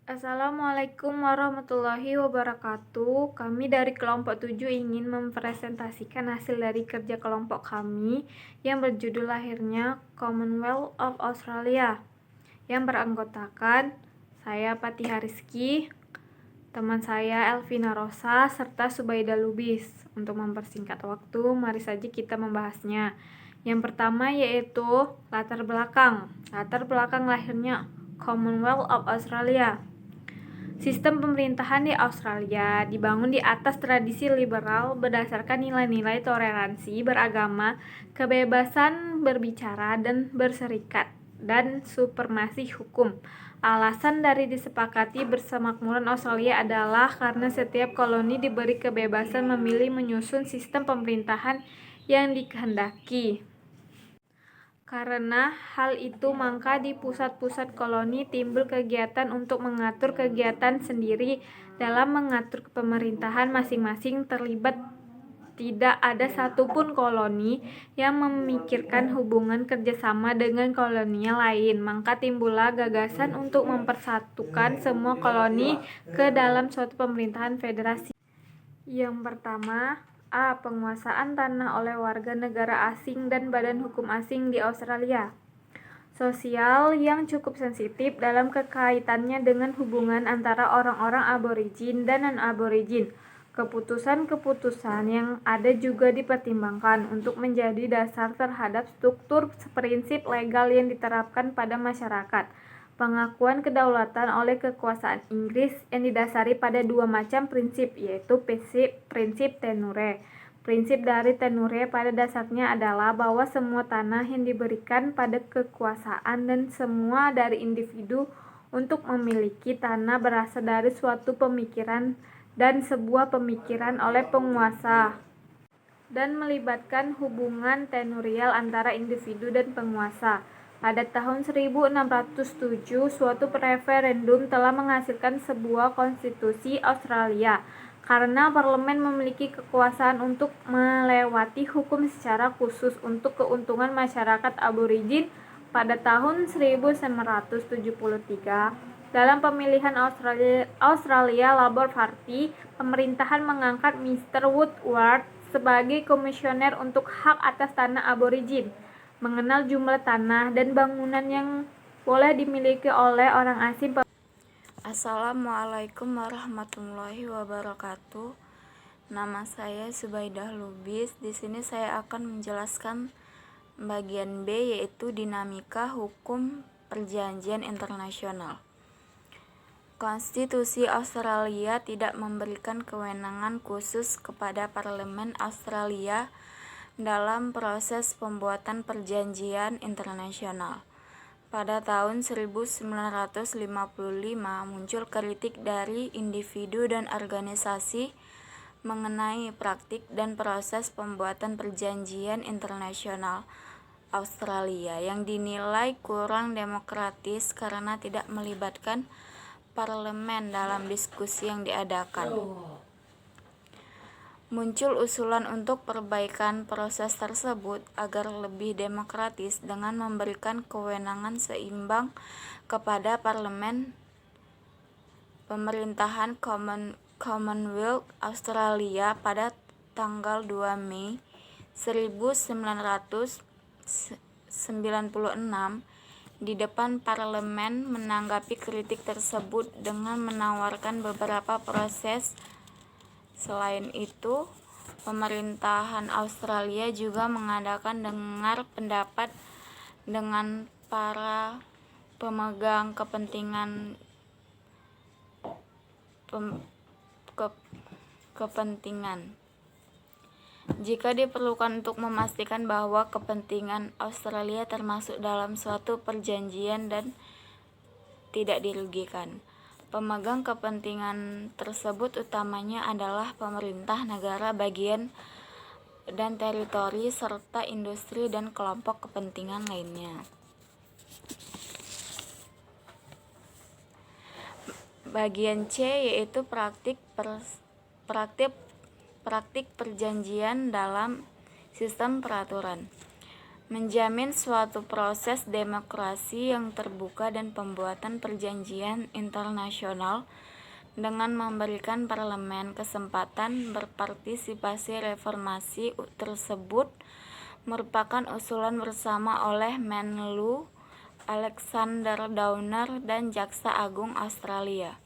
Assalamualaikum warahmatullahi wabarakatuh. Kami dari kelompok 7 ingin mempresentasikan hasil dari kerja kelompok kami yang berjudul lahirnya Commonwealth of Australia, yang beranggotakan saya Fatihah Rizky, teman saya Elvina Rosa, serta Subaida Lubis. Untuk mempersingkat waktu, mari saja kita membahasnya. Yang pertama yaitu latar belakang. Latar belakang lahirnya Commonwealth of Australia. Sistem pemerintahan di Australia dibangun di atas tradisi liberal berdasarkan nilai-nilai toleransi beragama, kebebasan berbicara dan berserikat, dan supremasi hukum. Alasan dari disepakati bersemakmuran Australia adalah karena setiap koloni diberi kebebasan memilih menyusun sistem pemerintahan yang dikehendaki. Karena hal itu, maka di pusat-pusat koloni timbul kegiatan untuk mengatur kegiatan sendiri. Dalam mengatur pemerintahan masing-masing terlibat, tidak ada satupun koloni yang memikirkan hubungan kerjasama dengan koloni lain. Maka timbullah gagasan untuk mempersatukan semua koloni ke dalam suatu pemerintahan federasi. Yang pertama, A. Penguasaan tanah oleh warga negara asing dan badan hukum asing di Australia. Sosial yang cukup sensitif dalam kekaitannya dengan hubungan antara orang-orang aborigin dan non-aborigin. Keputusan-keputusan yang ada juga dipertimbangkan untuk menjadi dasar terhadap struktur prinsip legal yang diterapkan pada masyarakat. Pengakuan kedaulatan oleh kekuasaan Inggris yang didasari pada dua macam prinsip, yaitu prinsip tenure. Prinsip dari tenure pada dasarnya adalah bahwa semua tanah yang diberikan pada kekuasaan dan semua dari individu untuk memiliki tanah berasal dari suatu pemikiran dan sebuah pemikiran oleh penguasa, dan melibatkan hubungan tenurial antara individu dan penguasa. Pada tahun 1607, suatu referendum telah menghasilkan sebuah konstitusi Australia. Karena parlemen memiliki kekuasaan untuk melewati hukum secara khusus untuk keuntungan masyarakat aborigin, pada tahun 1973, dalam pemilihan Australia Labor Party, pemerintahan mengangkat Mr. Woodward sebagai komisioner untuk hak atas tanah aborigin, mengenal jumlah tanah dan bangunan yang boleh dimiliki oleh orang asing. Assalamualaikum warahmatullahi wabarakatuh. Nama saya Subaidah Lubis. Di sini saya akan menjelaskan bagian B, yaitu dinamika hukum perjanjian internasional. Konstitusi Australia tidak memberikan kewenangan khusus kepada Parlemen Australia dalam proses pembuatan perjanjian internasional. Pada tahun 1955 muncul kritik dari individu dan organisasi mengenai praktik dan proses pembuatan perjanjian internasional Australia yang dinilai kurang demokratis karena tidak melibatkan parlemen dalam diskusi yang diadakan. Muncul usulan untuk perbaikan proses tersebut agar lebih demokratis dengan memberikan kewenangan seimbang kepada parlemen. Pemerintahan Commonwealth Australia pada tanggal 2 Mei 1996 di depan parlemen menanggapi kritik tersebut dengan menawarkan beberapa proses. Selain itu, pemerintahan Australia juga mengadakan dengar pendapat dengan para pemegang kepentingan jika diperlukan untuk memastikan bahwa kepentingan Australia termasuk dalam suatu perjanjian dan tidak dirugikan. Pemegang kepentingan tersebut utamanya adalah pemerintah negara bagian dan teritori serta industri dan kelompok kepentingan lainnya. Bagian C, yaitu praktik perjanjian dalam sistem peraturan. menjamin suatu proses demokrasi yang terbuka dan pembuatan perjanjian internasional dengan memberikan parlemen kesempatan berpartisipasi. Reformasi tersebut merupakan usulan bersama oleh Menlu Alexander Downer dan Jaksa Agung Australia.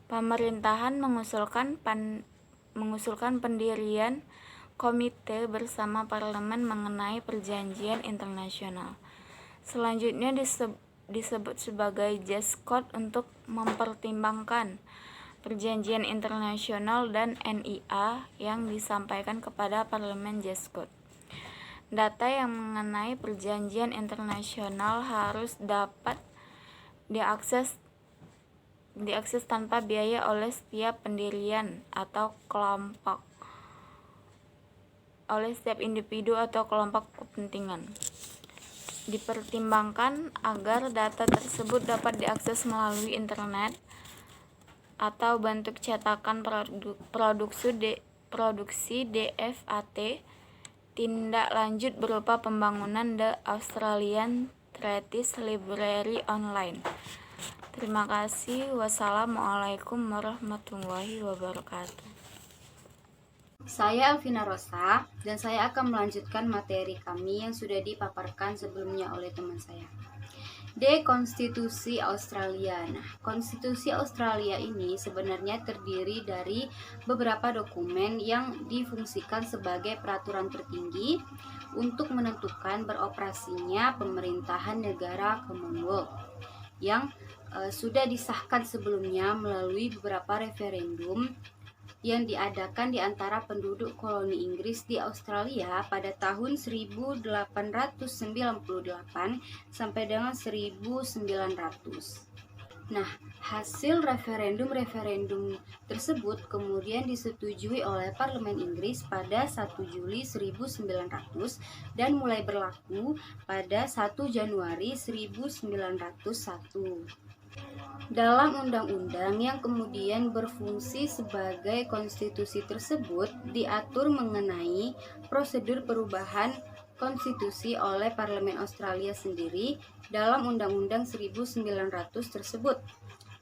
Pemerintahan mengusulkan pendirian komite bersama parlemen mengenai perjanjian internasional. Selanjutnya disebut sebagai Jescot untuk mempertimbangkan perjanjian internasional dan NIA yang disampaikan kepada parlemen Jescot. Data yang mengenai perjanjian internasional harus dapat diakses tanpa biaya oleh setiap pendirian atau kelompok, oleh setiap individu atau kelompok kepentingan. Dipertimbangkan agar data tersebut dapat diakses melalui internet atau bentuk cetakan produksi DFAT. Tindak lanjut berupa pembangunan The Australian Treaties Library online. Terima kasih. Wassalamualaikum warahmatullahi wabarakatuh. Saya Alvina Rosa dan saya akan melanjutkan materi kami yang sudah dipaparkan sebelumnya oleh teman saya. Konstitusi Australia. Nah, Konstitusi Australia ini sebenarnya terdiri dari beberapa dokumen yang difungsikan sebagai peraturan tertinggi untuk menentukan beroperasinya pemerintahan negara Commonwealth yang sudah disahkan sebelumnya melalui beberapa referendum yang diadakan di antara penduduk koloni Inggris di Australia pada tahun 1898 sampai dengan 1900. Nah, hasil referendum tersebut kemudian disetujui oleh Parlemen Inggris pada 1 Juli 1900 dan mulai berlaku pada 1 Januari 1901. Dalam undang-undang yang kemudian berfungsi sebagai konstitusi tersebut diatur mengenai prosedur perubahan konstitusi oleh Parlemen Australia sendiri dalam Undang-Undang 1900 tersebut.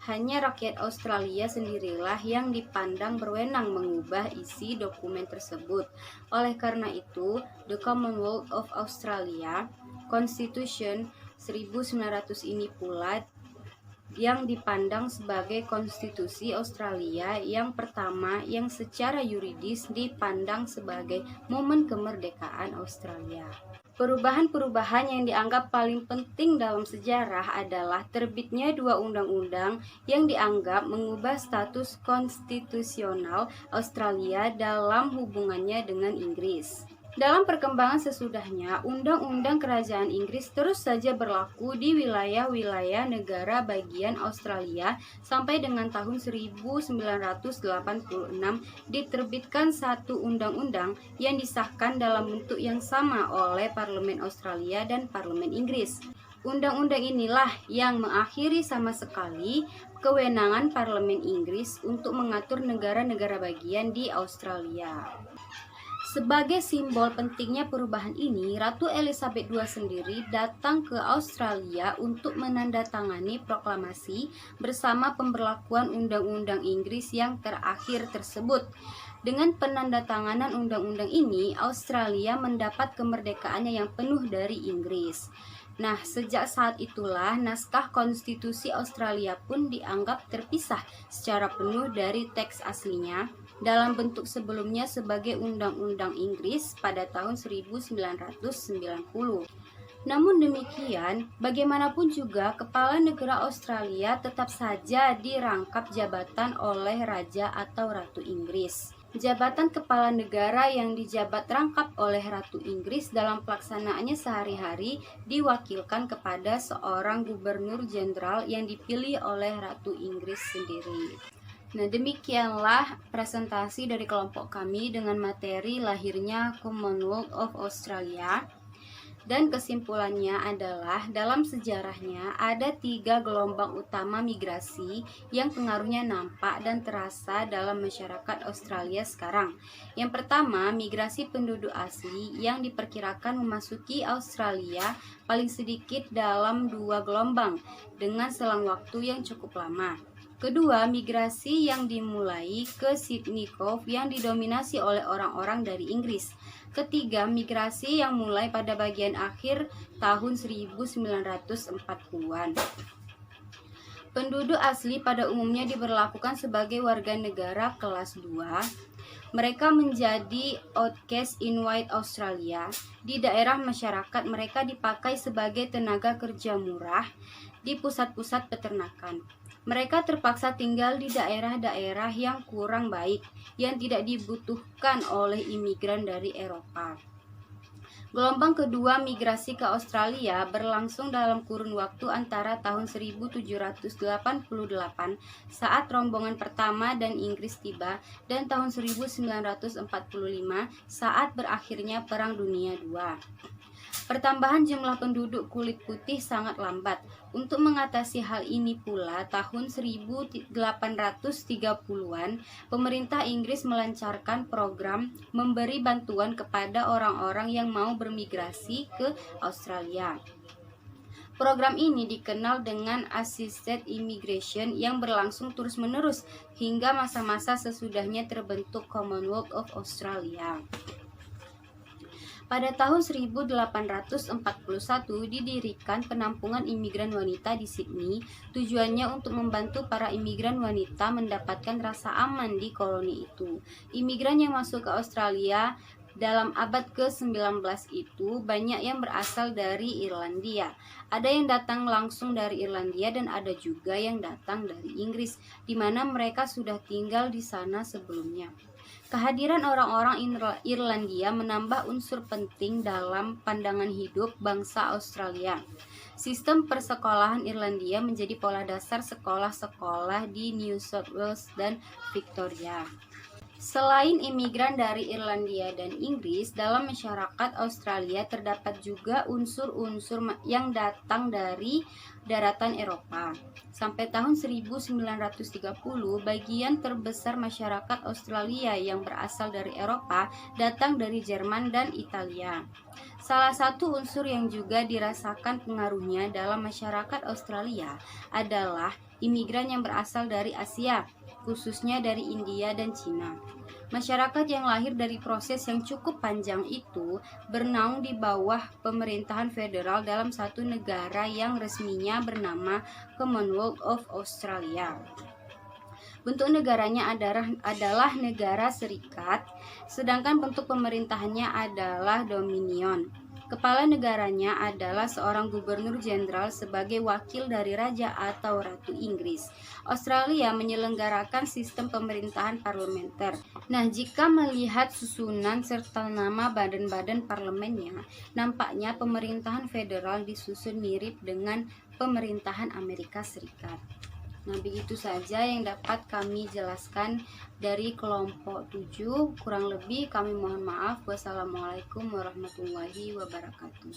Hanya rakyat Australia sendirilah yang dipandang berwenang mengubah isi dokumen tersebut. Oleh karena itu, The Commonwealth of Australia Constitution 1900 ini pula yang dipandang sebagai konstitusi Australia yang pertama yang secara yuridis dipandang sebagai momen kemerdekaan Australia. Perubahan-perubahan yang dianggap paling penting dalam sejarah adalah terbitnya dua undang-undang yang dianggap mengubah status konstitusional Australia dalam hubungannya dengan Inggris. Dalam perkembangan sesudahnya, Undang-Undang Kerajaan Inggris terus saja berlaku di wilayah-wilayah negara bagian Australia sampai dengan tahun 1986 diterbitkan satu undang-undang yang disahkan dalam bentuk yang sama oleh Parlemen Australia dan Parlemen Inggris. Undang-undang inilah yang mengakhiri sama sekali kewenangan Parlemen Inggris untuk mengatur negara-negara bagian di Australia. Sebagai simbol pentingnya perubahan ini, Ratu Elizabeth II sendiri datang ke Australia untuk menandatangani proklamasi bersama pemberlakuan Undang-Undang Inggris yang terakhir tersebut. Dengan penandatanganan undang-undang ini, Australia mendapat kemerdekaannya yang penuh dari Inggris. Nah, sejak saat itulah naskah konstitusi Australia pun dianggap terpisah secara penuh dari teks aslinya dalam bentuk sebelumnya sebagai Undang-Undang Inggris pada tahun 1990. Namun demikian, bagaimanapun juga kepala negara Australia tetap saja dirangkap jabatan oleh Raja atau Ratu Inggris. Jabatan kepala negara yang dijabat rangkap oleh Ratu Inggris dalam pelaksanaannya sehari-hari diwakilkan kepada seorang gubernur jenderal yang dipilih oleh Ratu Inggris sendiri. Nah, demikianlah presentasi dari kelompok kami dengan materi lahirnya Commonwealth of Australia. Dan kesimpulannya adalah dalam sejarahnya ada 3 gelombang utama migrasi yang pengaruhnya nampak dan terasa dalam masyarakat Australia sekarang. Yang pertama, migrasi penduduk asli yang diperkirakan memasuki Australia paling sedikit dalam 2 gelombang dengan selang waktu yang cukup lama. Kedua, migrasi yang dimulai ke Sydney Cove yang didominasi oleh orang-orang dari Inggris. Ketiga, migrasi yang mulai pada bagian akhir tahun 1940-an. Penduduk asli pada umumnya diberlakukan sebagai warga negara kelas 2. Mereka menjadi outcast in white Australia. Di daerah masyarakat mereka dipakai sebagai tenaga kerja murah di pusat-pusat peternakan. Mereka terpaksa tinggal di daerah-daerah yang kurang baik, yang tidak dibutuhkan oleh imigran dari Eropa. Gelombang kedua migrasi ke Australia berlangsung dalam kurun waktu antara tahun 1788 saat rombongan pertama dan Inggris tiba dan tahun 1945 saat berakhirnya Perang Dunia II. Pertambahan jumlah penduduk kulit putih sangat lambat. Untuk mengatasi hal ini pula, tahun 1830-an, pemerintah Inggris melancarkan program memberi bantuan kepada orang-orang yang mau bermigrasi ke Australia. Program ini dikenal dengan Assisted Immigration yang berlangsung terus-menerus hingga masa-masa sesudahnya terbentuk Commonwealth of Australia. Pada tahun 1841 didirikan penampungan imigran wanita di Sydney. Tujuannya untuk membantu para imigran wanita mendapatkan rasa aman di koloni itu. Imigran yang masuk ke Australia dalam abad ke-19 itu banyak yang berasal dari Irlandia. Ada yang datang langsung dari Irlandia dan ada juga yang datang dari Inggris, di mana mereka sudah tinggal di sana sebelumnya. Kehadiran orang-orang Irlandia menambah unsur penting dalam pandangan hidup bangsa Australia. Sistem persekolahan Irlandia menjadi pola dasar sekolah-sekolah di New South Wales dan Victoria. Selain imigran dari Irlandia dan Inggris, dalam masyarakat Australia terdapat juga unsur-unsur yang datang dari daratan Eropa. Sampai tahun 1930, bagian terbesar masyarakat Australia yang berasal dari Eropa datang dari Jerman dan Italia. Salah satu unsur yang juga dirasakan pengaruhnya dalam masyarakat Australia adalah imigran yang berasal dari Asia, khususnya dari India dan Cina. Masyarakat yang lahir dari proses yang cukup panjang itu bernaung di bawah pemerintahan federal dalam satu negara yang resminya bernama Commonwealth of Australia. Bentuk negaranya adalah negara serikat, sedangkan bentuk pemerintahannya adalah dominion. Kepala negaranya adalah seorang gubernur jenderal sebagai wakil dari raja atau ratu Inggris. Australia menyelenggarakan sistem pemerintahan parlementer. Nah, jika melihat susunan serta nama badan-badan parlemennya, nampaknya pemerintahan federal disusun mirip dengan pemerintahan Amerika Serikat. Nah, begitu saja yang dapat kami jelaskan dari kelompok 7. Kurang lebih kami mohon maaf. Wassalamualaikum warahmatullahi wabarakatuh.